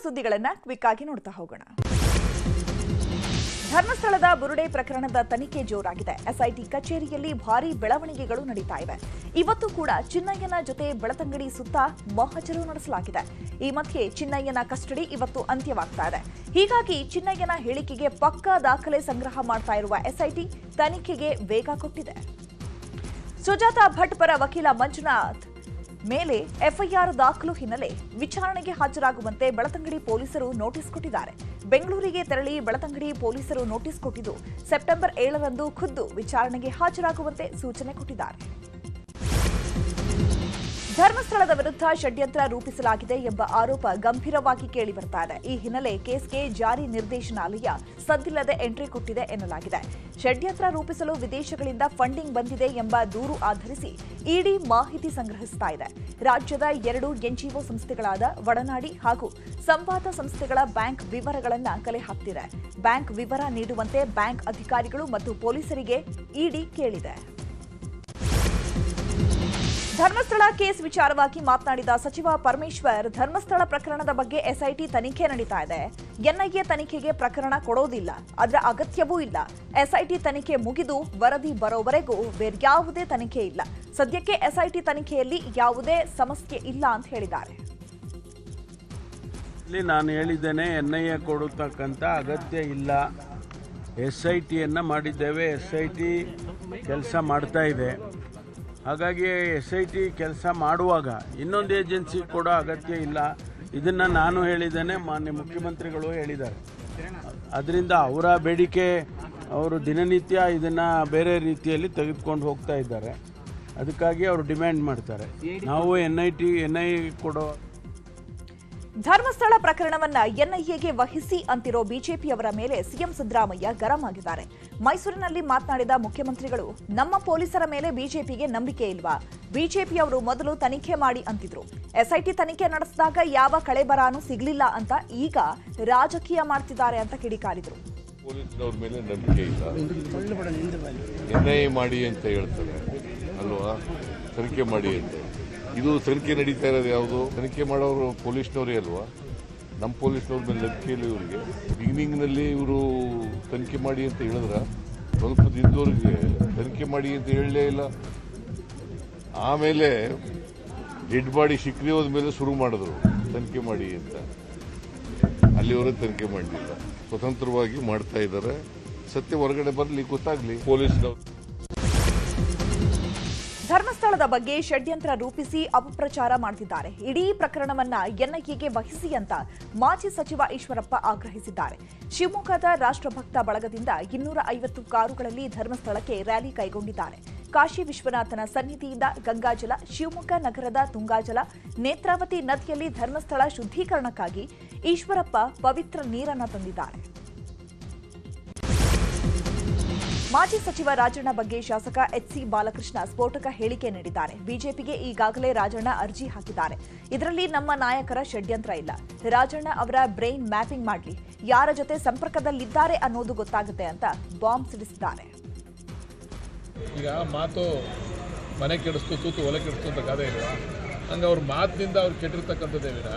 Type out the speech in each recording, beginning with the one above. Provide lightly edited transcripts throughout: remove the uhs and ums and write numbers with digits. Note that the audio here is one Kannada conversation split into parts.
ಸುದ್ದಿಗಳನ್ನ ಕ್ವಿಕ್ ಆಗಿ ನೋಡ್ತಾ ಹೋಗೋಣ. ಧರ್ಮಸ್ಥಳದ ಬುರುಡೆ ಪ್ರಕರಣದ ತನಿಖೆ ಜೋರಾಗಿದೆ. ಎಸ್ಐಟಿ ಕಚೇರಿಯಲ್ಲಿ ಭಾರೀ ಬೆಳವಣಿಗೆಗಳು ನಡೀತಾ ಇವೆ. ಇವತ್ತು ಕೂಡ ಚಿನ್ನಯ್ಯನ ಜೊತೆ ಬೆಳತಂಗಡಿ ಸುತ್ತ ಮೊಹಜರು ನಡೆಸಲಾಗಿದೆ. ಈ ಮಧ್ಯೆ ಚಿನ್ನಯ್ಯನ ಕಸ್ಟಡಿ ಇವತ್ತು ಅಂತ್ಯವಾಗ್ತಾ ಇದೆ. ಹೀಗಾಗಿ ಚಿನ್ನಯ್ಯನ ಹೇಳಿಕೆಗೆ ಪಕ್ಕಾ ದಾಖಲೆ ಸಂಗ್ರಹ ಮಾಡ್ತಾ ಇರುವ ಎಸ್ಐಟಿ ತನಿಖೆಗೆ ವೇಗ ಕೊಟ್ಟಿದೆ. ಸುಜಾತಾ ಭಟ್ ಪರ ವಕೀಲ ಮಂಜುನಾಥ್ ಮೇಲೆ ಎಫ್ಐಆರ್ ದಾಖಲು ಹಿನ್ನೆಲೆ ವಿಚಾರಣೆಗೆ ಹಾಜರಾಗುವಂತೆ ಬೆಳತಂಗಡಿ ಪೊಲೀಸರು ನೋಟಿಸ್ ಕೊಟ್ಟಿದ್ದಾರೆ. ಬೆಂಗಳೂರಿಗೆ ತೆರಳಿ ಬೆಳತಂಗಡಿ ಪೊಲೀಸರು ನೋಟಿಸ್ ಕೊಟ್ಟಿದ್ದು ಸೆಪ್ಟೆಂಬರ್ 7ರಂದು ಖುದ್ದು ವಿಚಾರಣೆಗೆ ಹಾಜರಾಗುವಂತೆ ಸೂಚನೆ ಕೊಟ್ಟಿದ್ದಾರೆ. ಧರ್ಮಸ್ಥಳದ ವಿರುದ್ಧ ಷಡ್ಯಂತ್ರ ರೂಪಿಸಲಾಗಿದೆ ಎಂಬ ಆರೋಪ ಗಂಭೀರವಾಗಿ ಕೇಳಿಬರ್ತಾ ಇದೆ. ಈ ಹಿನ್ನೆಲೆ ಕೇಸ್ಗೆ ಜಾರಿ ನಿರ್ದೇಶನಾಲಯ ಸದ್ದಿಲ್ಲದೆ ಎಂಟ್ರಿ ಕೊಟ್ಟಿದೆ ಎನ್ನಲಾಗಿದೆ. ಷಡ್ಯಂತ್ರ ರೂಪಿಸಲು ವಿದೇಶಗಳಿಂದ ಫಂಡಿಂಗ್ ಬಂದಿದೆ ಎಂಬ ದೂರು ಆಧರಿಸಿ ಇಡಿ ಮಾಹಿತಿ ಸಂಗ್ರಹಿಸ್ತಾ ಇದೆ. ರಾಜ್ಯದ 2 ಎನ್ಜಿಒ ಸಂಸ್ಥೆಗಳಾದ ವಡನಾಡಿ ಹಾಗೂ ಸಂವಾದ ಸಂಸ್ಥೆಗಳ ಬ್ಯಾಂಕ್ ವಿವರಗಳನ್ನು ಕಲೆ ಹಾಕ್ತಿದೆ. ಬ್ಯಾಂಕ್ ವಿವರ ನೀಡುವಂತೆ ಬ್ಯಾಂಕ್ ಅಧಿಕಾರಿಗಳು ಮತ್ತು ಪೊಲೀಸರಿಗೆ ಇಡಿ ಕೇಳಿದೆ. ಧರ್ಮಸ್ಥಳ ಕೇಸ್ ವಿಚಾರವಾಗಿ ಮಾತನಾಡಿದ ಸಚಿವ ಪರಮೇಶ್ವರ್, ಧರ್ಮಸ್ಥಳ ಪ್ರಕರಣದ ಬಗ್ಗೆ ಎಸ್ಐಟಿ ತನಿಖೆ ನಡೀತಾ ಇದೆ. ಎನ್ಐಎ ತನಿಖೆಗೆ ಪ್ರಕರಣ ಕೊಡೋದಿಲ್ಲ, ಅದರ ಅಗತ್ಯವೂ ಇಲ್ಲ. ಎಸ್ಐಟಿ ತನಿಖೆ ಮುಗಿದು ವರದಿ ಬರೋವರೆಗೂ ಬೇರ್ಯಾವುದೇ ತನಿಖೆ ಇಲ್ಲ. ಸದ್ಯಕ್ಕೆ ಎಸ್ಐಟಿ ತನಿಖೆಯಲ್ಲಿ ಯಾವುದೇ ಸಮಸ್ಯೆ ಇಲ್ಲ ಅಂತ ಹೇಳಿದ್ದಾರೆ. ನಾನು ಹೇಳಿದ್ದೇನೆ, ಎನ್ಐಎ ಕೊಡತಕ್ಕಂಥ ಅಗತ್ಯ ಇಲ್ಲ. ಎಸ್ಐಟಿಯನ್ನ ಮಾಡಿದ್ದೇವೆ. ಎಸ್ಐಟಿ ಕೆಲಸ ಮಾಡ್ತಾ ಇದೆ. ಹಾಗಾಗಿ ಎಸ್ಐಟಿ ಕೆಲಸ ಮಾಡುವಾಗ ಇನ್ನೊಂದು ಏಜೆನ್ಸಿ ಕೊಡೋ ಅಗತ್ಯ ಇಲ್ಲ. ಇದನ್ನು ನಾನು ಹೇಳಿದ್ದೇನೆ, ಮಾನ್ಯ ಮುಖ್ಯಮಂತ್ರಿಗಳು ಹೇಳಿದ್ದಾರೆ. ಅದರಿಂದ ಅವರ ಬೇಡಿಕೆ, ಅವರು ದಿನನಿತ್ಯ ಇದನ್ನು ಬೇರೆ ರೀತಿಯಲ್ಲಿ ತೆಗೆದುಕೊಂಡು ಹೋಗ್ತಾ ಇದ್ದಾರೆ. ಅದಕ್ಕಾಗಿ ಅವರು ಡಿಮ್ಯಾಂಡ್ ಮಾಡ್ತಾರೆ. ನಾವು ಎನ್ಐಎ ಕೊಡೋ ಧರ್ಮಸ್ಥಳ ಪ್ರಕರಣವನ್ನ ಎನ್ಐಎಗೆ ವಹಿಸಿ ಅಂತಿರೋ ಬಿಜೆಪಿಯವರ ಮೇಲೆ ಸಿಎಂ ಸಿದ್ದರಾಮಯ್ಯ ಗರಂ ಆಗಿದ್ದಾರೆ. ಮೈಸೂರಿನಲ್ಲಿ ಮಾತನಾಡಿದ ಮುಖ್ಯಮಂತ್ರಿಗಳು, ನಮ್ಮ ಪೊಲೀಸರ ಮೇಲೆ ಬಿಜೆಪಿಗೆ ನಂಬಿಕೆ ಇಲ್ವಾ? ಬಿಜೆಪಿಯವರು ಮೊದಲು ತನಿಖೆ ಮಾಡಿ ಅಂತಿದ್ರು. ಎಸ್ಐಟಿ ತನಿಖೆ ನಡೆಸಿದಾಗ ಯಾವ ಕಳೆಬರಾನೂ ಸಿಗಲಿಲ್ಲ ಅಂತ ಈಗ ರಾಜಕೀಯ ಮಾಡ್ತಿದ್ದಾರೆ ಅಂತ ಕಿಡಿಕಾರಿದ್ರು. ಪೊಲೀಸ್ನವ್ರ ಮೇಲೆ ನಂಬಿಕೆ ಇಲ್ಲ, ಎನ್ಐಎ ಮಾಡಿ ಅಂತ ಹೇಳ್ತಾರೆ ಅಲ್ವಾ, ತನಿಖೆ ಮಾಡಿ ಅಂತ. ಇದು ತನಿಖೆ ನಡೀತಾ ಇರೋದು ಯಾವುದು? ತನಿಖೆ ಮಾಡೋರು ಪೊಲೀಸ್ನವರೇ ಅಲ್ವಾ? ನಮ್ಮ ಪೊಲೀಸ್ನವ್ರ ಮೇಲೆ ನಂಬಿಕೆ ಇಲ್ಲ ಇವರಿಗೆ. ಬಿಗಿನಿಂಗ್ನಲ್ಲಿ ಇವರು ತನಿಖೆ ಮಾಡಿ ಅಂತ ಹೇಳಿದ್ರ, ಸ್ವಲ್ಪ ದಿನದವರೆಗೆ ತನಿಖೆ ಮಾಡಿ ಅಂತ ಹೇಳಲೇ ಇಲ್ಲ. ಆಮೇಲೆ ಡೆಡ್ ಬಾಡಿ ಸಿಕ್ಕದೆ ಹೋದ್ಮೇಲೆ ಶುರು ಮಾಡಿದ್ರು ತನಿಖೆ ಮಾಡಿ ಅಂತ. ಅಲ್ಲಿವರೆಗೆ ತನಿಖೆ ಮಾಡಲಿಲ್ಲ, ಸ್ವತಂತ್ರವಾಗಿ ಮಾಡ್ತಾ ಇದ್ದಾರೆ. ಸತ್ಯ ಹೊರಗಡೆ ಬರಲಿ, ಗೊತ್ತಾಗ್ಲಿ ಪೊಲೀಸ್ನವರು. ಧರ್ಮಸ್ಥಳದ ಬಗ್ಗೆ ಷಡ್ಯಂತ್ರ ರೂಪಿಸಿ ಅಪಪ್ರಚಾರ ಮಾಡುತ್ತಿದ್ದಾರೆ. ಇಡೀ ಪ್ರಕರಣವನ್ನ ಎನ್ಐಎಗೆ ವಹಿಸಿ ಅಂತ ಮಾಜಿ ಸಚಿವ ಈಶ್ವರಪ್ಪ ಆಗ್ರಹಿಸಿದ್ದಾರೆ. ಶಿವಮೊಗ್ಗದ ರಾಷ್ಟ್ರಭಕ್ತ ಬಳಗದಿಂದ 250 ಕಾರುಗಳಲ್ಲಿ ಧರ್ಮಸ್ಥಳಕ್ಕೆ ರ್ಯಾಲಿ ಕೈಗೊಂಡಿದ್ದಾರೆ. ಕಾಶಿ ವಿಶ್ವನಾಥನ ಸನ್ನಿಧಿಯಿಂದ ಗಂಗಾಜಲ, ಶಿವಮೊಗ್ಗ ನಗರದ ತುಂಗಾಜಲ, ನೇತ್ರಾವತಿ ನದಿಯಲ್ಲಿ ಧರ್ಮಸ್ಥಳ ಶುದ್ಧೀಕರಣಕ್ಕಾಗಿ ಈಶ್ವರಪ್ಪ ಪವಿತ್ರ ನೀರನ್ನು ತಂದಿದ್ದಾರೆ. ಮಾಜಿ ಸಚಿವ ರಾಜಣ್ಣ ಬಗ್ಗೆ ಶಾಸಕ ಎಚ್ಸಿ ಬಾಲಕೃಷ್ಣ ಸ್ಫೋಟಕ ಹೇಳಿಕೆ ನೀಡಿದ್ದಾರೆ. ಬಿಜೆಪಿಗೆ ಈಗಾಗಲೇ ರಾಜಣ್ಣ ಅರ್ಜಿ ಹಾಕಿದ್ದಾರೆ. ಇದರಲ್ಲಿ ನಮ್ಮ ನಾಯಕರ ಷಡ್ಯಂತ್ರ ಇಲ್ಲ. ರಾಜಣ್ಣ ಅವರ ಬ್ರೈನ್ ಮ್ಯಾಪಿಂಗ್ ಮಾಡಲಿ, ಯಾರ ಜೊತೆ ಸಂಪರ್ಕದಲ್ಲಿದ್ದಾರೆ ಅನ್ನೋದು ಗೊತ್ತಾಗುತ್ತೆ ಅಂತ ಬಾಂಬ್ ಸಿಡಿಸಿದ್ದಾರೆ. ಈಗ ಮಾತು ಮನೆ ಕೆಡಿಸ್ತು, ತೂತು ಒಲೆ ಕೆಡಿಸ್ತು ಅಂತ ಗಾದೆ ಇಲ್ಲ. ಹಂಗೆ ಅವ್ರ ಮಾತಿನಿಂದ ಅವ್ರು ಕೆಟ್ಟಿರ್ತಕ್ಕಂಥದ್ದೇ ವಿನ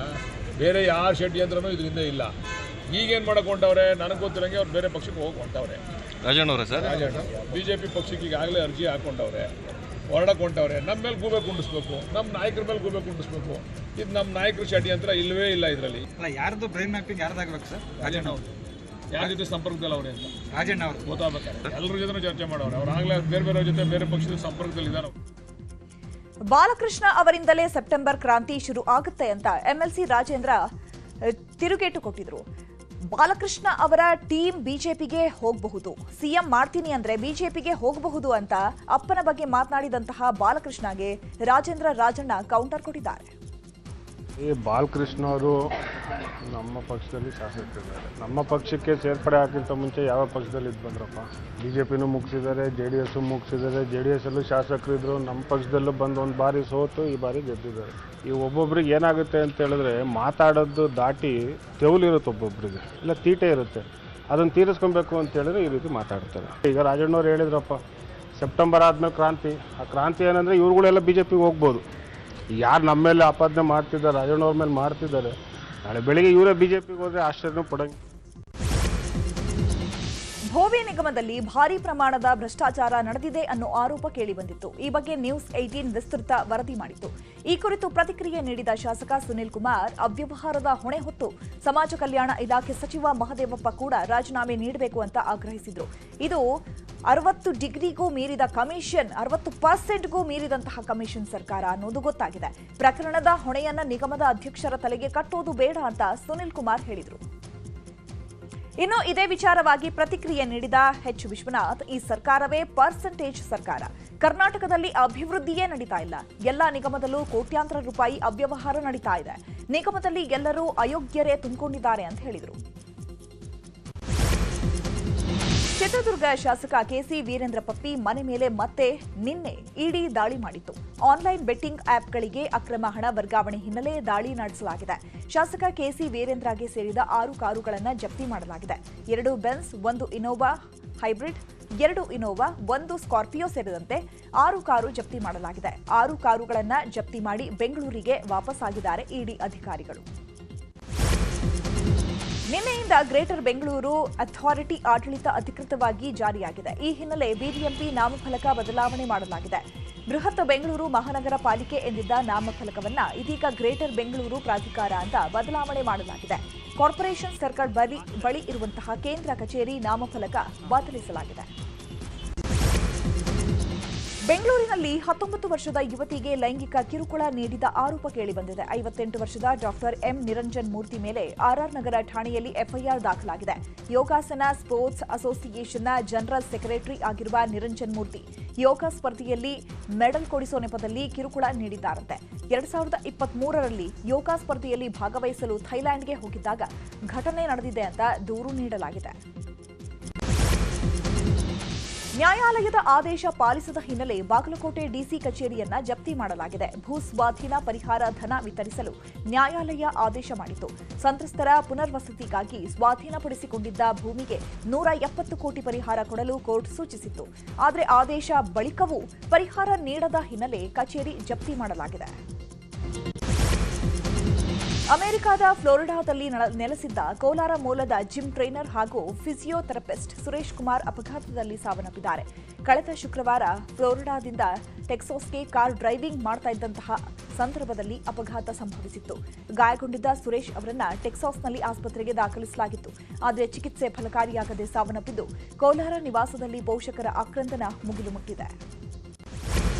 ಬೇರೆ ಯಾವ ಷಡ್ಯಂತ್ರನೂ ಇದರಿಂದ ಇಲ್ಲ. ಈಗೇನು ಮಾಡಕೊಂಡವ್ರೆ ನನಗೆ ಗೊತ್ತಿರಂಗೆ ಅವ್ರು ಬೇರೆ ಪಕ್ಷಕ್ಕೆ ಹೋಗ್ಕೊಂಡವ್ರೆ. ರಾಜಣ್ಣ ಅವರೇ ಸರ್, ರಾಜಣ್ಣ ಬಿಜೆಪಿ ಪಕ್ಷಕ್ಕೆ ಈಗಾಗಲೇ ಅರ್ಜಿ ಹಾಕೊಂಡವ್ರೆ, ಹೊರಡಕೊಂಡವ್ರೆ. ನಮ್ಮ ಮೇಲೆ ಗೂಬೆ ಕುಂಡಿಸ್ಬೇಕು, ನಮ್ಮ ನಾಯಕರ ಮೇಲೆ ಗೂಬೆ ಕುಂಡಿಸ್ಬೇಕು. ಇದು ನಮ್ಮ ನಾಯಕರ ಷಡ್ಯಂತ್ರ ಇಲ್ಲವೇ ಇಲ್ಲ. ಇದರಲ್ಲಿ ಯಾರ್ದು ಬ್ರೈನ್ ಮ್ಯಾಪಿಂಗ್ ಯಾರ್ದಾಗಬೇಕು ಸರ್? ರಾಜಣ್ಣ ಅವರು ಯಾರ ಜೊತೆ ಸಂಪರ್ಕದಲ್ಲಿ ಅವ್ರೆ ಅಂತ ರಾಜಣ್ಣ ಅವರು ಗೊತ್ತಾಗಬೇಕಾದ್ರೆ ಎಲ್ಲರ ಜೊತೆ ಚರ್ಚೆ ಮಾಡೋರು. ಅವ್ರು ಆಗಲೇ ಬೇರೆ ಜೊತೆ ಬೇರೆ ಪಕ್ಷದ ಸಂಪರ್ಕದಲ್ಲಿ ಇದ್ದಾರೆ. ಬಾಲಕೃಷ್ಣ ಅವರಿಂದಲೇ ಸೆಪ್ಟೆಂಬರ್ ಕ್ರಾಂತಿ ಶುರು ಆಗುತ್ತೆ ಅಂತ ಎಂಎಲ್ಸಿ ರಾಜೇಂದ್ರ ತಿರುಗೇಟು ಕೊಟ್ಟಿದ್ರು. ಬಾಲಕೃಷ್ಣ ಅವರ ಟೀಮ್ ಬಿಜೆಪಿಗೆ ಹೋಗಬಹುದು, ಸಿಎಂ ಮಾಡ್ತೀನಿ ಅಂದ್ರೆ ಬಿಜೆಪಿಗೆ ಹೋಗಬಹುದು ಅಂತ ಅಪ್ಪನ ಬಗ್ಗೆ ಮಾತನಾಡಿದಂತಹ ಬಾಲಕೃಷ್ಣಗೆ ರಾಜಣ್ಣ ಕೌಂಟರ್ ಕೊಟ್ಟಿದ್ದಾರೆ. ಈ ಬಾಲಕೃಷ್ಣ ಅವರು ನಮ್ಮ ಪಕ್ಷದಲ್ಲಿ ಶಾಸಕರಿದ್ದಾರೆ. ನಮ್ಮ ಪಕ್ಷಕ್ಕೆ ಸೇರ್ಪಡೆ ಆಗಿಂತ ಮುಂಚೆ ಯಾವ ಪಕ್ಷದಲ್ಲಿ ಇದ್ದು ಬಂದ್ರಪ್ಪ? ಬಿಜೆಪಿನೂ ಮುಗಿಸಿದ್ದಾರೆ, JDS ಮುಗಿಸಿದ್ದಾರೆ. JDS ಅಲ್ಲೂ ಶಾಸಕರಿದ್ರು, ನಮ್ಮ ಪಕ್ಷದಲ್ಲೂ ಬಂದು ಒಂದು ಬಾರಿ ಸೋತು ಈ ಬಾರಿ ಗೆದ್ದಿದ್ದಾರೆ. ಈ ಒಬ್ಬೊಬ್ರಿಗೆ ಏನಾಗುತ್ತೆ ಅಂತ ಹೇಳಿದ್ರೆ ಮಾತಾಡೋದು ದಾಟಿ ತೆವಲಿರುತ್ತೆ, ಒಬ್ಬೊಬ್ರಿಗೆ ಇಲ್ಲ ತೀಟೆ ಇರುತ್ತೆ. ಅದನ್ನು ತೀರಿಸ್ಕೊಬೇಕು ಅಂತ ಹೇಳಿದ್ರೆ ಈ ರೀತಿ ಮಾತಾಡ್ತಾರೆ. ಈಗ ರಾಜಣ್ಣವ್ರು ಹೇಳಿದ್ರಪ್ಪ, ಸೆಪ್ಟೆಂಬರ್ ಆದಮೇಲೆ ಕ್ರಾಂತಿ. ಆ ಕ್ರಾಂತಿ ಏನಂದರೆ ಇವ್ರುಗಳೆಲ್ಲ BJPಗೆ ಹೋಗ್ಬೋದು. ಯಾರು ನಮ್ಮ ಮೇಲೆ ಆಪಾದನೆ ಮಾಡ್ತಿದ್ದಾರೆ, ರಾಜಣ್ಣವ್ರ ಮೇಲೆ ಮಾಡ್ತಿದ್ದಾರೆ, ನಾಳೆ ಬೆಳಿಗ್ಗೆ ಇವರೇ ಬಿಜೆಪಿಗೆ ಹೋದ್ರೆ ಆಶ್ಚರ್ಯನೂ ಪಡಂಗಿಲ್ಲ. ಭೋವಿ ನಿಗಮದಲ್ಲಿ ಭಾರೀ ಪ್ರಮಾಣದ ಭ್ರಷ್ಟಾಚಾರ ನಡೆದಿದೆ ಅನ್ನೋ ಆರೋಪ ಕೇಳಿಬಂದಿತ್ತು. ಈ ಬಗ್ಗೆ ನ್ಯೂಸ್ 18 ವಿಸ್ತೃತ ವರದಿ ಮಾಡಿತ್ತು. ಈ ಕುರಿತು ಪ್ರತಿಕ್ರಿಯೆ ನೀಡಿದ ಶಾಸಕ ಸುನಿಲ್ ಕುಮಾರ್ ಅವ್ಯವಹಾರದ ಹೊಣೆ ಹೊತ್ತು ಸಮಾಜ ಕಲ್ಯಾಣ ಇಲಾಖೆ ಸಚಿವ ಮಹದೇವಪ್ಪ ಕೂಡ ರಾಜೀನಾಮೆ ನೀಡಬೇಕು ಅಂತ ಆಗ್ರಹಿಸಿದ್ರು. ಇದು 60 ಡಿಗ್ರಿಗೂ ಮೀರಿದ ಕಮಿಷನ್, 60%ಗೂ ಮೀರಿದಂತಹ ಕಮಿಷನ್ ಸರ್ಕಾರ ಅನ್ನೋದು ಗೊತ್ತಾಗಿದೆ. ಪ್ರಕರಣದ ಹೊಣೆಯನ್ನ ನಿಗಮದ ಅಧ್ಯಕ್ಷರ ತಲೆಗೆ ಕಟ್ಟೋದು ಬೇಡ ಅಂತ ಸುನಿಲ್ ಕುಮಾರ್ ಹೇಳಿದರು. ಇನ್ನು ಇದೇ ವಿಚಾರವಾಗಿ ಪ್ರತಿಕ್ರಿಯೆ ನೀಡಿದ ಎಚ್ ವಿಶ್ವನಾಥ್, ಈ ಸರ್ಕಾರವೇ ಪರ್ಸೆಂಟೇಜ್ ಸರ್ಕಾರ. ಕರ್ನಾಟಕದಲ್ಲಿ ಅಭಿವೃದ್ಧಿಯೇ ನಡೀತಾ ಇಲ್ಲ. ಎಲ್ಲಾ ನಿಗಮದಲ್ಲೂ ಕೋಟ್ಯಾಂತರ ರೂಪಾಯಿ ಅವ್ಯವಹಾರ ನಡೀತಾ ಇದೆ. ನಿಗಮದಲ್ಲಿ ಎಲ್ಲರೂ ಅಯೋಗ್ಯರೇ ತುಂಬಿಕೊಂಡಿದ್ದಾರೆ ಅಂತ ಹೇಳಿದರು. ಚಿತ್ರದುರ್ಗ ಶಾಸಕ ಕೆಸಿ ವೀರೇಂದ್ರ ಪಪ್ಪಿ ಮನೆ ಮೇಲೆ ಮತ್ತೆ ನಿನ್ನೆ ಇಡಿ ದಾಳಿ ಮಾಡಿತ್ತು. ಆನ್ಲೈನ್ ಬೆಟ್ಟಿಂಗ್ ಆಪ್ಗಳಿಗೆ ಅಕ್ರಮ ಹಣ ವರ್ಗಾವಣೆ ಹಿನ್ನೆಲೆ ದಾಳಿ ನಡೆಸಲಾಗಿದೆ. ಶಾಸಕ ಕೆಸಿ ವೀರೇಂದ್ರಗೆ ಸೇರಿದ 6 ಕಾರುಗಳನ್ನು ಜಪ್ತಿ ಮಾಡಲಾಗಿದೆ. 2 Benz, 1 Innova hybrid, 2 Innova, 1 Scorpio ಸೇರಿದಂತೆ 6 ಕಾರು ಜಪ್ತಿ ಮಾಡಲಾಗಿದೆ. 6 ಕಾರುಗಳನ್ನು ಜಪ್ತಿ ಮಾಡಿ ಬೆಂಗಳೂರಿಗೆ ವಾಪಸ್ಸಾಗಿದ್ದಾರೆ ಇಡಿ ಅಧಿಕಾರಿಗಳು. ನಿನ್ನೆಯಿಂದ ಗ್ರೇಟರ್ ಬೆಂಗಳೂರು ಅಥಾರಿಟಿ ಆಡಳಿತ ಅಧಿಕೃತವಾಗಿ ಜಾರಿಯಾಗಿದೆ. ಈ ಹಿನ್ನೆಲೆ ಬಿಬಿಎಂಪಿ ನಾಮಫಲಕ ಬದಲಾವಣೆ ಮಾಡಲಾಗಿದೆ. ಬೃಹತ್ ಬೆಂಗಳೂರು ಮಹಾನಗರ ಪಾಲಿಕೆ ಎಂದಿದ್ದ ನಾಮಫಲಕವನ್ನ ಇದೀಗ ಗ್ರೇಟರ್ ಬೆಂಗಳೂರು ಪ್ರಾಧಿಕಾರ ಅಂತ ಬದಲಾವಣೆ ಮಾಡಲಾಗಿದೆ. ಕಾರ್ಪೊರೇಷನ್ ಸರ್ಕಲ್ ಬಳಿ ಇರುವಂತಹ ಕೇಂದ್ರ ಕಚೇರಿ ನಾಮಫಲಕ ಬದಲಿಸಲಾಗಿದೆ. ಬೆಂಗಳೂರಿನಲ್ಲಿ 19 ವರ್ಷದ ಯುವತಿಗೆ ಲೈಂಗಿಕ ಕಿರುಕುಳ ನೀಡಿದ ಆರೋಪ ಕೇಳಿಬಂದಿದೆ. 58 ವರ್ಷದ ಡಾಕ್ಟರ್ ಎಂ ನಿರಂಜನ್ ಮೂರ್ತಿ ಮೇಲೆ ಆರ್ಆರ್ ನಗರ ಠಾಣೆಯಲ್ಲಿ ಎಫ್ಐಆರ್ ದಾಖಲಾಗಿದೆ. ಯೋಗಾಸನ ಸ್ಪೋರ್ಟ್ಸ್ ಅಸೋಸಿಯೇಷನ್ನ ಜನರಲ್ ಸೆಕ್ರೆಟರಿ ಆಗಿರುವ ನಿರಂಜನ್ ಮೂರ್ತಿ ಯೋಗ ಸ್ಪರ್ಧೆಯಲ್ಲಿ ಮೆಡಲ್ ಕೊಡಿಸೋ ನೆಪದಲ್ಲಿ ಕಿರುಕುಳ ನೀಡಿದ್ದಾರಂತೆ. 2023ರಲ್ಲಿ ಯೋಗ ಸ್ಪರ್ಧೆಯಲ್ಲಿ ಭಾಗವಹಿಸಲು ಥೈಲ್ಯಾಂಡ್ಗೆ ಹೋಗಿದ್ದಾಗ ಘಟನೆ ನಡೆದಿದೆ ಅಂತ ದೂರು ನೀಡಲಾಗಿದೆ. ನ್ಯಾಯಾಲಯದ ಆದೇಶ ಪಾಲಿಸದ ಹಿನ್ನೆಲೆ ಬಾಗಲಕೋಟೆ ಡಿಸಿ ಕಚೇರಿಯನ್ನ ಜಪ್ತಿ ಮಾಡಲಾಗಿದೆ. ಭೂ ಸ್ವಾಧೀನ ಪರಿಹಾರ ಧನ ವಿತರಿಸಲು ನ್ಯಾಯಾಲಯ ಆದೇಶ ಮಾಡಿತು. ಸಂತ್ರಸ್ತರ ಪುನರ್ವಸತಿಗಾಗಿ ಸ್ವಾಧೀನಪಡಿಸಿಕೊಂಡಿದ್ದ ಭೂಮಿಗೆ 170 ಕೋಟಿ ಪರಿಹಾರ ಕೊಡಲು ಕೋರ್ಟ್ ಸೂಚಿಸಿತ್ತು. ಆದರೆ ಆದೇಶ ಬಳಿಕವೂ ಪರಿಹಾರ ನೀಡದ ಹಿನ್ನೆಲೆ ಕಚೇರಿ ಜಪ್ತಿ ಮಾಡಲಾಗಿದೆ. ಅಮೆರಿಕದ ಫ್ಲೋರಿಡಾದಲ್ಲಿ ನೆಲೆಸಿದ್ದ ಕೋಲಾರ ಮೂಲದ ಜಿಮ್ ಟ್ರೈನರ್ ಹಾಗೂ ಫಿಸಿಯೋಥೆರಪಿಸ್ಟ್ ಸುರೇಶ್ ಕುಮಾರ್ ಅಪಘಾತದಲ್ಲಿ ಸಾವನ್ನಪ್ಪಿದ್ದಾರೆ. ಕಳೆದ ಶುಕ್ರವಾರ ಫ್ಲೋರಿಡಾದಿಂದ ಟೆಕ್ಸಾಸ್ಗೆ ಕಾರ್ ಡ್ರೈವಿಂಗ್ ಮಾಡ್ತಾ ಇದ್ದಂತಹ ಸಂದರ್ಭದಲ್ಲಿ ಅಪಘಾತ ಸಂಭವಿಸಿತ್ತು. ಗಾಯಗೊಂಡಿದ್ದ ಸುರೇಶ್ ಅವರನ್ನ ಟೆಕ್ಸಾಸ್ನಲ್ಲಿ ಆಸ್ಪತ್ರೆಗೆ ದಾಖಲಿಸಲಾಗಿತ್ತು. ಆದರೆ ಚಿಕಿತ್ಸೆ ಫಲಕಾರಿಯಾಗದೆ ಸಾವನ್ನಪ್ಪಿದ್ದು ಕೋಲಾರ ನಿವಾಸದಲ್ಲಿ ಪೋಷಕರ ಆಕ್ರಂದನ ಮುಗಿಲು ಮುಟ್ಟಿದೆ.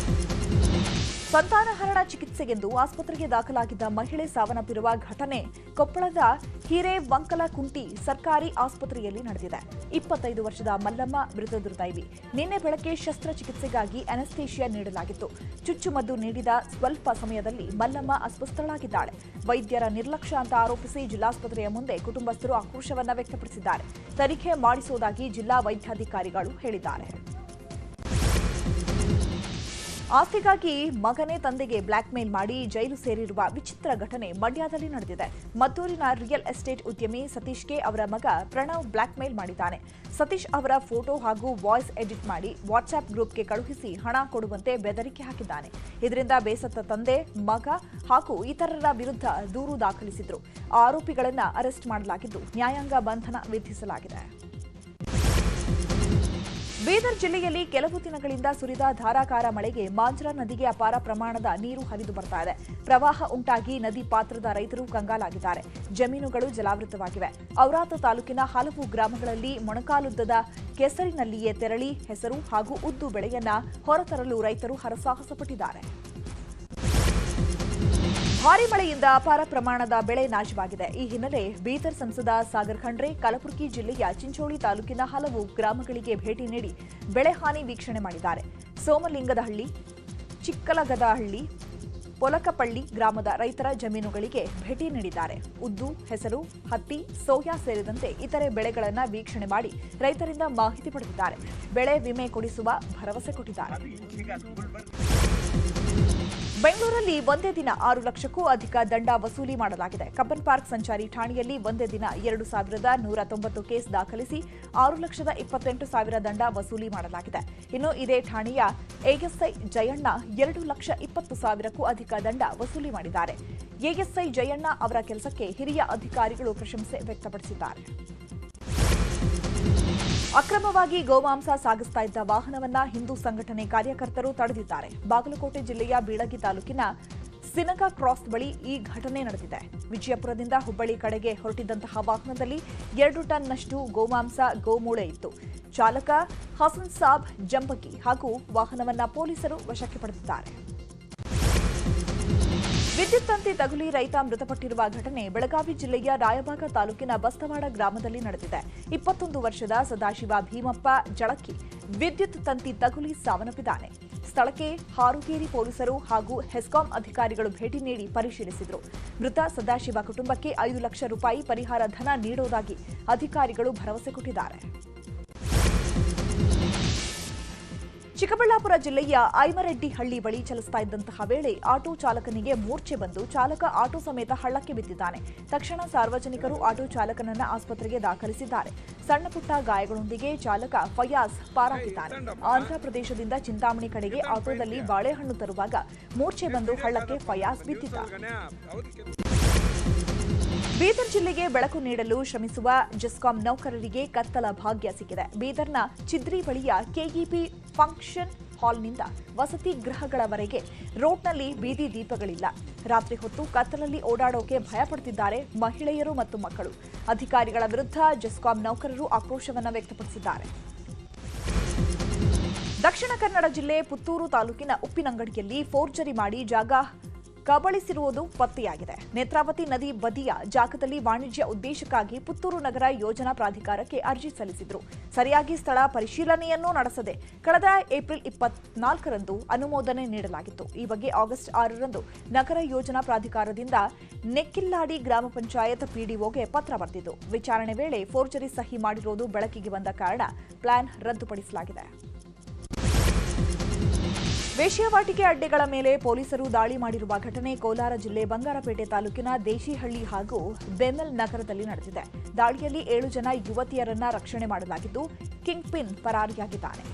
ಸಂತಾನಹರಣ ಚಿಕಿತ್ಸೆಗೆಂದು ಆಸ್ಪತ್ರೆಗೆ ದಾಖಲಾಗಿದ್ದ ಮಹಿಳೆ ಸಾವನ್ನಪ್ಪಿರುವ ಘಟನೆ ಕೊಪ್ಪಳದ ಹಿರೇವಂಕಲಕುಂಟಿ ಸರ್ಕಾರಿ ಆಸ್ಪತ್ರೆಯಲ್ಲಿ ನಡೆದಿದೆ. 25 ವರ್ಷದ ಮಲ್ಲಮ್ಮ ಮೃತ ದುರ್ದೈವಿ. ನಿನ್ನೆ ಬೆಳಗ್ಗೆ ಶಸ್ತ್ರಚಿಕಿತ್ಸೆಗಾಗಿ ಅನೆಸ್ಥೇಷಿಯಾ ನೀಡಲಾಗಿತ್ತು. ಚುಚ್ಚುಮದ್ದು ನೀಡಿದ ಸ್ವಲ್ಪ ಸಮಯದಲ್ಲಿ ಮಲ್ಲಮ್ಮ ಅಸ್ವಸ್ಥಳಾಗಿದ್ದಾಳೆ. ವೈದ್ಯರ ನಿರ್ಲಕ್ಷ್ಯ ಅಂತ ಆರೋಪಿಸಿ ಜಿಲ್ಲಾಸ್ಪತ್ರೆಯ ಮುಂದೆ ಕುಟುಂಬಸ್ಥರು ಆಕ್ರೋಶವನ್ನ ವ್ಯಕ್ತಪಡಿಸಿದ್ದಾರೆ. ತನಿಖೆ ಮಾಡಿಸುವುದಾಗಿ ಜಿಲ್ಲಾ ವೈದ್ಯಾಧಿಕಾರಿಗಳು ಹೇಳಿದ್ದಾರೆ. ಆಸ್ತಿಗಾಗಿ ಮಗನೇ ತಂದೆಗೆ ಬ್ಲಾಕ್ ಮೇಲ್ ಮಾಡಿ ಜೈಲು ಸೇರಿರುವ ವಿಚಿತ್ರ ಘಟನೆ ಮಂಡ್ಯದಲ್ಲಿ ನಡೆದಿದೆ. ಮದ್ದೂರಿನ ರಿಯಲ್ ಎಸ್ಟೇಟ್ ಉದ್ಯಮಿ ಸತೀಶ್ಗೆ ಅವರ ಮಗ ಪ್ರಣವ್ ಬ್ಲಾಕ್ ಮೇಲ್ ಮಾಡಿದ್ದಾನೆ. ಸತೀಶ್ ಅವರ ಫೋಟೋ ಹಾಗೂ ವಾಯ್ಸ್ ಎಡಿಟ್ ಮಾಡಿ ವಾಟ್ಸ್ಆಪ್ ಗ್ರೂಪ್ಗೆ ಕಳುಹಿಸಿ ಹಣ ಕೊಡುವಂತೆ ಬೆದರಿಕೆ ಹಾಕಿದ್ದಾನೆ. ಇದರಿಂದ ಬೇಸತ್ತ ತಂದೆ, ಮಗ ಹಾಗೂ ಇತರರ ವಿರುದ್ಧ ದೂರು ದಾಖಲಿಸಿದ್ರು. ಆರೋಪಿಗಳನ್ನು ಅರೆಸ್ಟ್ ಮಾಡಲಾಗಿದ್ದು ನ್ಯಾಯಾಂಗ ಬಂಧನ ವಿಧಿಸಲಾಗಿದೆ. ಬೀದರ್ ಜಿಲ್ಲೆಯಲ್ಲಿ ಕೆಲವು ದಿನಗಳಿಂದ ಸುರಿದ ಧಾರಾಕಾರ ಮಳೆಗೆ ಮಾಂಜ್ರಾ ನದಿಗೆ ಅಪಾರ ಪ್ರಮಾಣದ ನೀರು ಹರಿದು ಬರ್ತಾ ಇದೆ. ಪ್ರವಾಹ ಉಂಟಾಗಿ ನದಿ ಪಾತ್ರದ ರೈತರು ಕಂಗಾಲಾಗಿದ್ದಾರೆ. ಜಮೀನುಗಳು ಜಲಾವೃತವಾಗಿವೆ. ಔರಾದ ತಾಲೂಕಿನ ಹಲವು ಗ್ರಾಮಗಳಲ್ಲಿ ಮೊಣಕಾಲುದ್ದದ ಕೆಸರಿನಲ್ಲಿಯೇ ತೆರಳಿ ಹೆಸರು ಹಾಗೂ ಉದ್ದು ಬೆಳೆಯನ್ನ ಹೊರತರಲು ರೈತರು ಹರಸಾಹಸ ಪಟ್ಟಿದ್ದಾರೆ. ಭಾರೀ ಮಳೆಯಿಂದ ಅಪಾರ ಪ್ರಮಾಣದ ಬೆಳೆ ನಾಶವಾಗಿದೆ. ಈ ಹಿನ್ನೆಲೆ ಬೀದರ್ ಸಂಸದ ಸಾಗರ್ ಖಂಡ್ರೆ ಕಲಬುರಗಿ ಜಿಲ್ಲೆಯ ಚಿಂಚೋಳಿ ತಾಲೂಕಿನ ಹಲವು ಗ್ರಾಮಗಳಿಗೆ ಭೇಟಿ ನೀಡಿ ಬೆಳೆ ಹಾನಿ ವೀಕ್ಷಣೆ ಮಾಡಿದ್ದಾರೆ. ಸೋಮಲಿಂಗದಹಳ್ಳಿ, ಚಿಕ್ಕಲಗದಹಳ್ಳಿ, ಪೊಲಕಪಳ್ಳಿ ಗ್ರಾಮದ ರೈತರ ಜಮೀನುಗಳಿಗೆ ಭೇಟಿ ನೀಡಿದ್ದಾರೆ. ಉದ್ದು, ಹೆಸರು, ಹತ್ತಿ, ಸೋಯಾ ಸೇರಿದಂತೆ ಇತರೆ ಬೆಳೆಗಳನ್ನು ವೀಕ್ಷಣೆ ಮಾಡಿ ರೈತರಿಂದ ಮಾಹಿತಿ ಪಡೆದಿದ್ದಾರೆ. ಬೆಳೆ ವಿಮೆ ಕೊಡಿಸುವ ಭರವಸೆ ಕೊಟ್ಟಿದ್ದಾರೆ. ಬೆಂಗಳೂರಲ್ಲಿ ಒಂದೇ ದಿನ 6 ಲಕ್ಷಕ್ಕೂ ಅಧಿಕ ದಂಡ ವಸೂಲಿ ಮಾಡಲಾಗಿದೆ. ಕಬ್ಬನ್ ಪಾರ್ಕ್ ಸಂಚಾರಿ ಠಾಣೆಯಲ್ಲಿ ಒಂದೇ ದಿನ 2,190 ಕೇಸ್ ದಾಖಲಿಸಿ 6,28,000 ದಂಡ ವಸೂಲಿ ಮಾಡಲಾಗಿದೆ. ಇನ್ನು ಇದೇ ಠಾಣೆಯ ಎಎಸ್ಐ ಜಯಣ್ಣ 2,20,000ಕ್ಕೂ ಅಧಿಕ ದಂಡ ವಸೂಲಿ ಮಾಡಿದ್ದಾರೆ. ಎಎಸ್ಐ ಜಯಣ್ಣ ಅವರ ಕೆಲಸಕ್ಕೆ ಹಿರಿಯ ಅಧಿಕಾರಿಗಳು ಪ್ರಶಂಸೆ ವ್ಯಕ್ತಪಡಿಸಿದ್ದಾರೆ. ಅಕ್ರಮವಾಗಿ ಗೋಮಾಂಸ ಸಾಗಿಸ್ತಾ ಇದ್ದ ವಾಹನವನ್ನ ಹಿಂದೂ ಸಂಘಟನೆ ಕಾರ್ಯಕರ್ತರು ತಡೆದಿದ್ದಾರೆ. ಬಾಗಲಕೋಟೆ ಜಿಲ್ಲೆಯ ಬೀಳಗಿ ತಾಲೂಕಿನ ಸಿನಗಾ ಕ್ರಾಸ್ ಬಳಿ ಈ ಘಟನೆ ನಡೆದಿದೆ. ವಿಜಯಪುರದಿಂದ ಹುಬ್ಬಳ್ಳಿ ಕಡೆಗೆ ಹೊರಟಿದ್ದಂತಹ ವಾಹನದಲ್ಲಿ 2 ಟನ್ನಷ್ಟು ಗೋಮಾಂಸ ಗೋಮೂಳೆ ಇತ್ತು. ಚಾಲಕ ಹಸನ್ ಸಾಬ್ ಜಂಬಗಿ ಹಾಗೂ ವಾಹನವನ್ನ ಪೊಲೀಸರು ವಶಕ್ಕೆ ಪಡೆದಿದ್ದಾರೆ. ವಿದ್ಯುತ್ ತಂತಿ ತಗುಲಿ ರೈತ ಮೃತಪಟ್ಟಿರುವ ಘಟನೆ ಬೆಳಗಾವಿ ಜಿಲ್ಲೆಯ ರಾಯಬಾಗ ತಾಲೂಕಿನ ಬಸ್ತವಾಡ ಗ್ರಾಮದಲ್ಲಿ ನಡೆದಿದೆ. 21 ವರ್ಷದ ಸದಾಶಿವ ಭೀಮಪ್ಪ ಜಳಕ್ಕಿ ವಿದ್ಯುತ್ ತಂತಿ ತಗುಲಿ ಸಾವನ್ನಪ್ಪಿದ್ದಾನೆ. ಸ್ಥಳಕ್ಕೆ ಹಾರುಗೇರಿ ಪೊಲೀಸರು ಹಾಗೂ ಹೆಸ್ಕಾಂ ಅಧಿಕಾರಿಗಳು ಭೇಟಿ ನೀಡಿ ಪರಿಶೀಲಿಸಿದರು. ಮೃತ ಸದಾಶಿವ ಕುಟುಂಬಕ್ಕೆ 5 ಲಕ್ಷ ರೂಪಾಯಿ ಪರಿಹಾರ ಧನ ನೀಡುವುದಾಗಿ ಅಧಿಕಾರಿಗಳು ಭರವಸೆ ಕೊಟ್ಟಿದ್ದಾರೆ. ಚಿಕ್ಕಬಳ್ಳಾಪುರ ಜಿಲ್ಲೆಯ ಐಮರೆಡ್ಡಿಹಳ್ಳಿ ಬಳಿ ಚಲಿಸ್ತಾ ಇದ್ದಂತಹ ವೇಳೆ ಆಟೋ ಚಾಲಕನಿಗೆ ಮೂರ್ಛೆ ಬಂದು ಚಾಲಕ ಆಟೋ ಸಮೇತ ಹಳ್ಳಕ್ಕೆ ಬಿದ್ದಿದ್ದಾನೆ. ತಕ್ಷಣ ಸಾರ್ವಜನಿಕರು ಆಟೋ ಚಾಲಕನನ್ನ ಆಸ್ಪತ್ರೆಗೆ ದಾಖಲಿಸಿದ್ದಾರೆ. ಸಣ್ಣಪುಟ್ಟ ಗಾಯಗಳೊಂದಿಗೆ ಚಾಲಕ ಫಯಾಜ್ ಪಾರಾಗಿದ್ದಾನೆ. ಆಂಧ್ರಪ್ರದೇಶದಿಂದ ಚಿಂತಾಮಣಿ ಕಡೆಗೆ ಆಟೋದಲ್ಲಿ ಬಾಳೆಹಣ್ಣು ತರುವಾಗ ಮೂರ್ಛೆ ಬಂದು ಹಳ್ಳಕ್ಕೆ ಫಯಾಜ್ ಬಿದ್ದಿದ್ದ. ಬೀದರ್ ಜಿಲ್ಲೆಗೆ ಬೆಳಕು ನೀಡಲು ಶ್ರಮಿಸುವ ಜೆಸ್ಕಾಂ ನೌಕರರಿಗೆ ಕತ್ತಲ ಭಾಗ್ಯ ಸಿಕ್ಕಿದೆ. ಬೀದರ್ನ ಚಿದ್ರಿ ಬಳಿಯ ಕೆಇಪಿ ಫಂಕ್ಷನ್ ಹಾಲ್ನಿಂದ ವಸತಿ ಗೃಹಗಳವರೆಗೆ ರೋಡ್ನಲ್ಲಿ ಬೀದಿ ದೀಪಗಳಿಲ್ಲ. ರಾತ್ರಿ ಹೊತ್ತು ಕತ್ತಲಲ್ಲಿ ಓಡಾಡೋಕೆ ಭಯಪಡುತ್ತಿದ್ದಾರೆ ಮಹಿಳೆಯರು ಮತ್ತು ಮಕ್ಕಳು. ಅಧಿಕಾರಿಗಳ ವಿರುದ್ಧ ಜೆಸ್ಕಾಂ ನೌಕರರು ಆಕ್ರೋಶವನ್ನು ವ್ಯಕ್ತಪಡಿಸಿದ್ದಾರೆ. ದಕ್ಷಿಣ ಕನ್ನಡ ಜಿಲ್ಲೆ ಪುತ್ತೂರು ತಾಲೂಕಿನ ಉಪ್ಪಿನಂಗಡಿಯಲ್ಲಿ ಫೋರ್ಜರಿ ಮಾಡಿ ಜಾಗ ಕಬಳಿಸಿರುವುದು ಪತ್ತೆಯಾಗಿದೆ. ನೇತ್ರಾವತಿ ನದಿ ಬದಿಯ ಜಾಗದಲ್ಲಿ ವಾಣಿಜ್ಯ ಉದ್ದೇಶಕ್ಕಾಗಿ ಪುತ್ತೂರು ನಗರ ಯೋಜನಾ ಪ್ರಾಧಿಕಾರಕ್ಕೆ ಅರ್ಜಿ ಸಲ್ಲಿಸಿದ್ರು. ಸರಿಯಾಗಿ ಸ್ಥಳ ಪರಿಶೀಲನೆಯನ್ನೂ ನಡೆಸದೆ ಕಳೆದ ಏಪ್ರಿಲ್ 24ರಂದು ಅನುಮೋದನೆ ನೀಡಲಾಗಿತ್ತು. ಈ ಬಗ್ಗೆ ಆಗಸ್ಟ್ 6ರಂದು ನಗರ ಯೋಜನಾ ಪ್ರಾಧಿಕಾರದಿಂದ ನೆಕ್ಕಿಲ್ಲಾಡಿ ಗ್ರಾಮ ಪಂಚಾಯತ್ ಪಿಡಿಒಗೆ ಪತ್ರ ಬರೆದಿದ್ದು, ವಿಚಾರಣೆ ವೇಳೆ ಫೋರ್ಜರಿ ಸಹಿ ಮಾಡಿರುವುದು ಬೆಳಕಿಗೆ ಬಂದ ಕಾರಣ ಪ್ಲಾನ್ ರದ್ದುಪಡಿಸಲಾಗಿದೆ. ವೇಶ್ಯಾವಾಟಿಕೆ ಅಡ್ಡೆಗಳ ಮೇಲೆ ಪೊಲೀಸರು ದಾಳಿ ಮಾಡಿರುವ ಘಟನೆ ಕೋಲಾರ ಜಿಲ್ಲೆ ಬಂಗಾರಪೇಟೆ ತಾಲೂಕಿನ ದೇಶಿಹಳ್ಳಿ ಹಾಗೂ ಬೆಮೆಲ್ ನಗರದಲ್ಲಿ ನಡೆದಿದೆ. ದಾಳಿಯಲ್ಲಿ 7 ಜನ ಯುವತಿಯರನ್ನ ರಕ್ಷಣೆ ಮಾಡಲಾಗಿದ್ದು, ಕಿಂಗ್ ಪಿನ್ ಪರಾರಿಯಾಗಿದ್ದಾನೆ.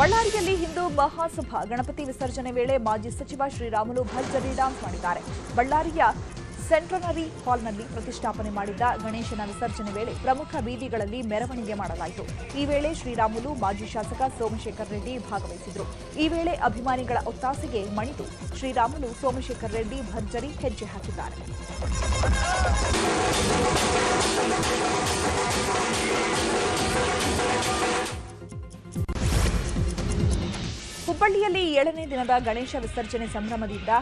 ಬಳ್ಳಾರಿಯಲ್ಲಿ ಹಿಂದೂ ಮಹಾಸಭಾ ಗಣಪತಿ ವಿಸರ್ಜನೆ ವೇಳೆ ಮಾಜಿ ಸಚಿವ ಶ್ರೀರಾಮುಲು ಭರ್ಜರಿ ಡಾನ್ಸ್ ಮಾಡಿದ್ದಾರೆ. ಬಳ್ಳಾರಿಯ ಸೆಂಟ್ರನರಿ ಹಾಲ್ನಲ್ಲಿ ಪ್ರತಿಷ್ಠಾಪನೆ ಮಾಡಿದ್ದ ಗಣೇಶನ ವಿಸರ್ಜನೆ ವೇಳೆ ಪ್ರಮುಖ ಬೀದಿಗಳಲ್ಲಿ ಮೆರವಣಿಗೆ ಮಾಡಲಾಯಿತು. ಈ ವೇಳೆ ಶ್ರೀರಾಮುಲು, ಮಾಜಿ ಶಾಸಕ ಸೋಮಶೇಖರ್ ರೆಡ್ಡಿ ಭಾಗವಹಿಸಿದ್ರು. ಈ ವೇಳೆ ಅಭಿಮಾನಿಗಳ ಒತ್ತಾಸೆಗೆ ಮಣಿದು ಶ್ರೀರಾಮುಲು, ಸೋಮಶೇಖರ್ ರೆಡ್ಡಿ ಭರ್ಜರಿ ಹೆಜ್ಜೆ ಹಾಕಿದ್ದಾರೆ. ಹುಬ್ಬಳ್ಳಿಯಲ್ಲಿ 7ನೇ ದಿನದ ಗಣೇಶ ವಿಸರ್ಜನೆ ಸಂಭ್ರಮದಿಂದ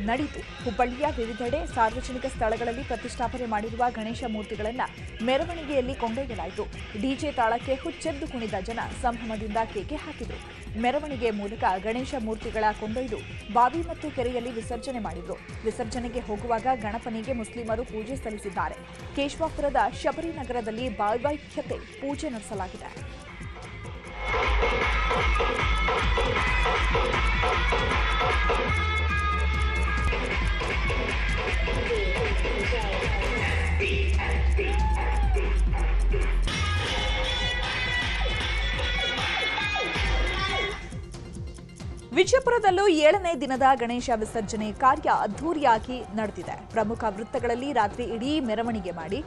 ನಡೆಯಿತು. ಹುಬ್ಬಳ್ಳಿಯ ವಿವಿಧೆಡೆ ಸಾರ್ವಜನಿಕ ಸ್ಥಳಗಳಲ್ಲಿ ಪ್ರತಿಷ್ಠಾಪನೆ ಮಾಡಿರುವ ಗಣೇಶ ಮೂರ್ತಿಗಳನ್ನು ಮೆರವಣಿಗೆಯಲ್ಲಿ ಕೊಂಡೊಯ್ಯಲಾಯಿತು. ಡಿಜೆ ತಾಳಕ್ಕೆ ಹುಚ್ಚೆದ್ದು ಕುಣಿದ ಜನ ಸಂಭ್ರಮದಿಂದ ಕೇಕೆ ಹಾಕಿದರು. ಮೆರವಣಿಗೆ ಮೂಲಕ ಗಣೇಶ ಮೂರ್ತಿಗಳ ಕೊಂಡೊಯ್ದು ಬಾವಿ ಮತ್ತು ಕೆರೆಯಲ್ಲಿ ವಿಸರ್ಜನೆ ಮಾಡಿದರು. ವಿಸರ್ಜನೆಗೆ ಹೋಗುವಾಗ ಗಣಪನಿಗೆ ಮುಸ್ಲಿಮರು ಪೂಜೆ ಸಲ್ಲಿಸಿದ್ದಾರೆ. ಕೇಶವಾಪುರದ ಶಬರಿ ನಗರದಲ್ಲಿ ವೈವೈಖ್ಯತೆ ಪೂಜೆ ನಡೆಸಲಾಗಿದೆ. ವಿಜಯಪುರದಲ್ಲೂ 7ನೇ ದಿನದ ಗಣೇಶ ವಿಸರ್ಜನೆ ಕಾರ್ಯ ಅದ್ದೂರಿಯಾಗಿ ನಡೆದಿದೆ. ಪ್ರಮುಖ ವೃತ್ತಗಳಲ್ಲಿ ರಾತ್ರಿ ಇಡೀ ಮೆರವಣಿಗೆ ಮಾಡಿ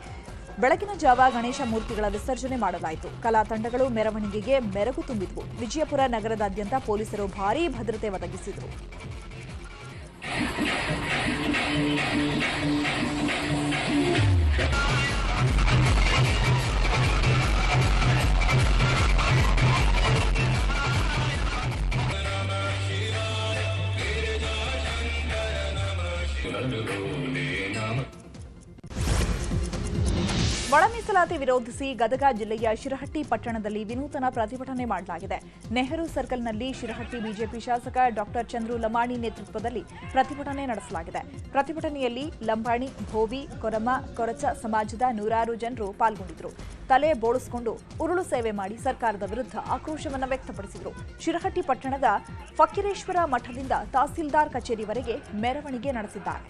ಬೆಳಗಿನ ಜಾವ ಗಣೇಶ ಮೂರ್ತಿಗಳ ವಿಸರ್ಜನೆ ಮಾಡಲಾಯಿತು. ಕಲಾ ತಂಡಗಳು ಮೆರವಣಿಗೆಗೆ ಮೆರುಗು ತುಂಬಿದ್ವು. ವಿಜಯಪುರ ನಗರದಾದ್ಯಂತ ಪೊಲೀಸರು ಭಾರೀ ಭದ್ರತೆ ಒದಗಿಸಿದರು. ಒಳ ಮೀಸಲಾತಿ ವಿರೋಧಿಸಿ ಗದಗ ಜಿಲ್ಲೆಯ ಶಿರಹಟ್ಟಿ ಪಟ್ಟಣದಲ್ಲಿ ವಿನೂತನ ಪ್ರತಿಭಟನೆ ಮಾಡಲಾಗಿದೆ. ನೆಹರು ಸರ್ಕಲ್ನಲ್ಲಿ ಶಿರಹಟ್ಟಿ ಬಿಜೆಪಿ ಶಾಸಕ ಡಾಕ್ಟರ್ ಚಂದ್ರು ಲಮಾಣಿ ನೇತೃತ್ವದಲ್ಲಿ ಪ್ರತಿಭಟನೆ ನಡೆಸಲಾಗಿದೆ. ಪ್ರತಿಭಟನೆಯಲ್ಲಿ ಲಂಬಾಣಿ, ಭೋವಿ, ಕೊರಮ, ಕೊರಚ ಸಮಾಜದ ನೂರಾರು ಜನರು ಪಾಲ್ಗೊಂಡಿದ್ದರು. ತಲೆ ಬೋಳಿಸಿಕೊಂಡು ಉರುಳು ಸೇವೆ ಮಾಡಿ ಸರ್ಕಾರದ ವಿರುದ್ಧ ಆಕ್ರೋಶವನ್ನು ವ್ಯಕ್ತಪಡಿಸಿದರು. ಶಿರಹಟ್ಟಿ ಪಟ್ಟಣದ ಫಕೀರೇಶ್ವರ ಮಠದಿಂದ ತಹಸೀಲ್ದಾರ್ ಕಚೇರಿವರೆಗೆ ಮೆರವಣಿಗೆ ನಡೆಸಿದ್ದಾರೆ.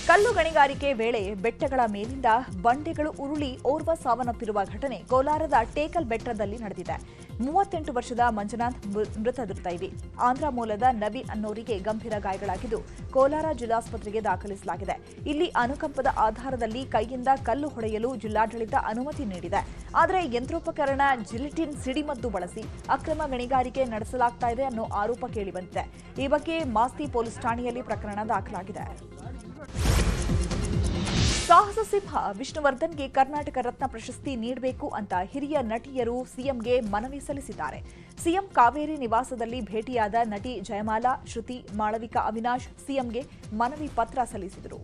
ಕಲ್ಲು ಗಣಿಗಾರಿಕೆ ವೇಳೆ ಬೆಟ್ಟಗಳ ಮೇಲಿಂದ ಬಂಡೆಗಳು ಉರುಳಿ ಓರ್ವ ಸಾವನ್ನಪ್ಪಿರುವ ಘಟನೆ ಕೋಲಾರದ ಟೇಕಲ್ ಬೆಟ್ಟದಲ್ಲಿ ನಡೆದಿದೆ. 38 ವರ್ಷದ ಮಂಜುನಾಥ್ ಮೃತ ದುರ್ದೈವಿ. ಆಂಧ್ರ ಮೂಲದ ನವೀನ್ ಅನ್ನೋರಿಗೆ ಗಂಭೀರ ಗಾಯಗಳಾಗಿದ್ದು ಕೋಲಾರ ಜಿಲ್ಲಾಸ್ಪತ್ರೆಗೆ ದಾಖಲಿಸಲಾಗಿದೆ. ಇಲ್ಲಿ ಅನುಕಂಪದ ಆಧಾರದಲ್ಲಿ ಕೈಯಿಂದ ಕಲ್ಲು ಹೊಡೆಯಲು ಜಿಲ್ಲಾಡಳಿತ ಅನುಮತಿ ನೀಡಿದೆ. ಆದರೆ ಯಂತ್ರೋಪಕರಣ ಜಿಲಿಟಿನ್ ಸಿಡಿಮದ್ದು ಬಳಸಿ ಅಕ್ರಮ ಗಣಿಗಾರಿಕೆ ನಡೆಸಲಾಗ್ತಾ ಇದೆ ಅನ್ನೋ ಆರೋಪ ಕೇಳಿಬಂದಿದೆ. ಈ ಬಗ್ಗೆ ಮಾಸ್ತಿ ಪೊಲೀಸ್ ಠಾಣೆಯಲ್ಲಿ ಪ್ರಕರಣ ದಾಖಲಾಗಿದೆ. ಸಾಹಸ ಸಿಂಹ ವಿಷ್ಣುವರ್ಧನ್ಗೆ ಕರ್ನಾಟಕ ರತ್ನ ಪ್ರಶಸ್ತಿ ನೀಡಬೇಕು ಅಂತ ಹಿರಿಯ ನಟಿಯರು ಸಿಎಂಗೆ ಮನವಿ ಸಲ್ಲಿಸಿದ್ದಾರೆ. ಸಿಎಂ ಕಾವೇರಿ ನಿವಾಸದಲ್ಲಿ ಭೇಟಿಯಾದ ನಟಿ ಜಯಮಾಲಾ, ಶ್ರುತಿ, ಮಾಳವಿಕಾ ಅವಿನಾಶ್ ಸಿಎಂಗೆ ಮನವಿ ಪತ್ರ ಸಲ್ಲಿಸಿದರು.